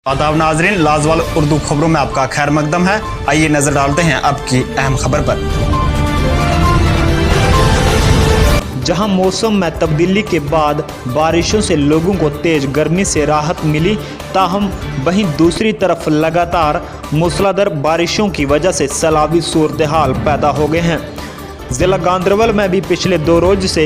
आदाब नाजरीन, लाजवाल उर्दू खबरों में आपका खैर मकदम है। आइए नजर डालते हैं अब की अहम खबर पर। जहां मौसम में तब्दीली के बाद बारिशों से लोगों को तेज गर्मी से राहत मिली, ताहम वहीं दूसरी तरफ लगातार मूसलाधार बारिशों की वजह से सैलाबी सूरत हाल पैदा हो गए हैं। ज़िला गांदरबल में भी पिछले 2 रोज से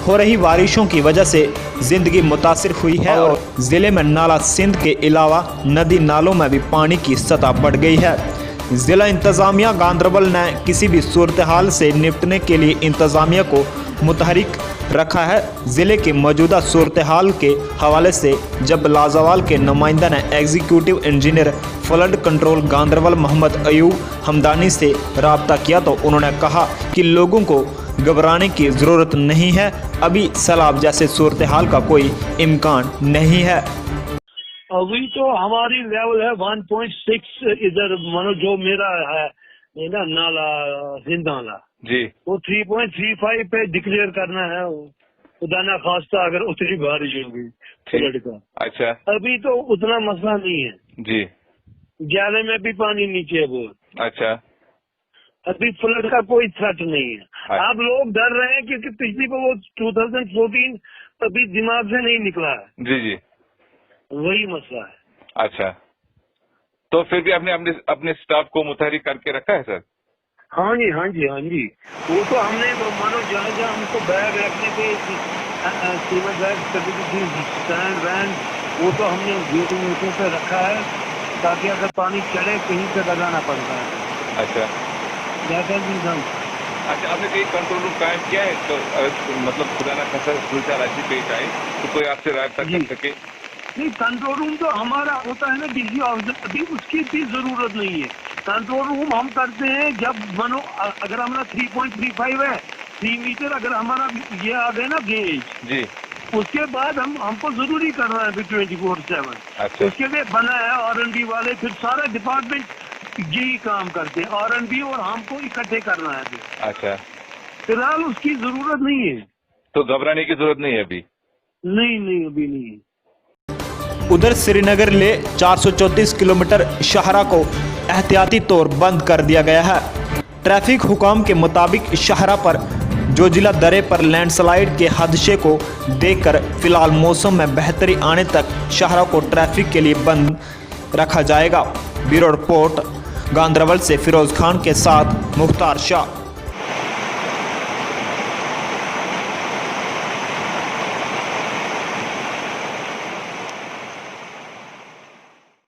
हो रही बारिशों की वजह से ज़िंदगी मुतासिर हुई है और ज़िले में नाला सिंध के अलावा नदी नालों में भी पानी की सतह बढ़ गई है। ज़िला इंतज़ामिया गांदरबल ने किसी भी सूरत हाल से निपटने के लिए इंतज़ामिया को मुतहरिक रखा है। ज़िले की मौजूदा सूरत हाल के हवाले से जब लाजवाल के नुमाइंदा ने executive engineer flood control Ganderbal Mohammad Ayub Hamdani से रब्ता किया तो उन्होंने कहा कि लोगों को घबराने की ज़रूरत नहीं है, अभी सैलाब जैसे सूरत हाल का कोई इम्कान नहीं है। अभी तो हमारी लेवल है 1.6 इधर मानो जो मेरा है ना नाला सिंध नाला जी, वो 3.35 पे डिक्लेयर करना है। खुदा ना खास्ता अगर उतनी बारिश होगी फ्लड का। अच्छा, अभी तो उतना मसला नहीं है जी, ग्याले में भी पानी नीचे है बहुत। अच्छा, अभी फ्लड का कोई थ्रेट नहीं है। आप लोग डर रहे हैं क्योंकि पिछली को वो 2014 अभी दिमाग से नहीं निकला है। जी जी, वही मसला है। अच्छा, तो फिर भी आपने अपने स्टाफ को मुतहरिक करके रखा है सर? हाँ जी, हाँ जी, हाँ जी। वो तो हमने मानो जहाँ जहाँ हमको बैग रखने के सीमेंट बैग स्टैंड वैंड वो तो हमने गेटों पे रखा है ताकि अगर पानी चढ़े कहीं से लगाना पड़ता है। अच्छा, अच्छा, आपने कहीं कंट्रोल रूम कायम किया है तो मतलब खुदा ना खासा सूरत ऐसी पेश आए तो कोई आपसे राब्ता कर सके? नहीं, कंट्रोल रूम तो हमारा होता है ना डीसी ऑफिसर, अभी उसकी भी जरूरत नहीं है। कंट्रोल रूम हम करते हैं जब मानो अगर हमारा 3.35 है 3 मीटर अगर हमारा ये आ गए ना गेज जी, उसके बाद हमको जरूरी करना है 24/7। अच्छा, उसके लिए बना है R&D वाले, फिर सारे डिपार्टमेंट यही काम करते हैं। R&D और हमको इकट्ठे करना है। अच्छा, फिलहाल उसकी जरूरत नहीं है। तो घबराने की जरूरत नहीं है अभी? नहीं, अभी नहीं है। उधर श्रीनगर ले 434 किलोमीटर शाहरा को एहतियाती तौर बंद कर दिया गया है। ट्रैफिक हुकाम के मुताबिक शाहरा पर जोजिला दरे पर लैंडस्लाइड के हादसे को देखकर फिलहाल मौसम में बेहतरी आने तक शाहरा को ट्रैफिक के लिए बंद रखा जाएगा। ब्यूरो रिपोर्ट गांदरबल से फिरोज खान के साथ मुख्तार शाह।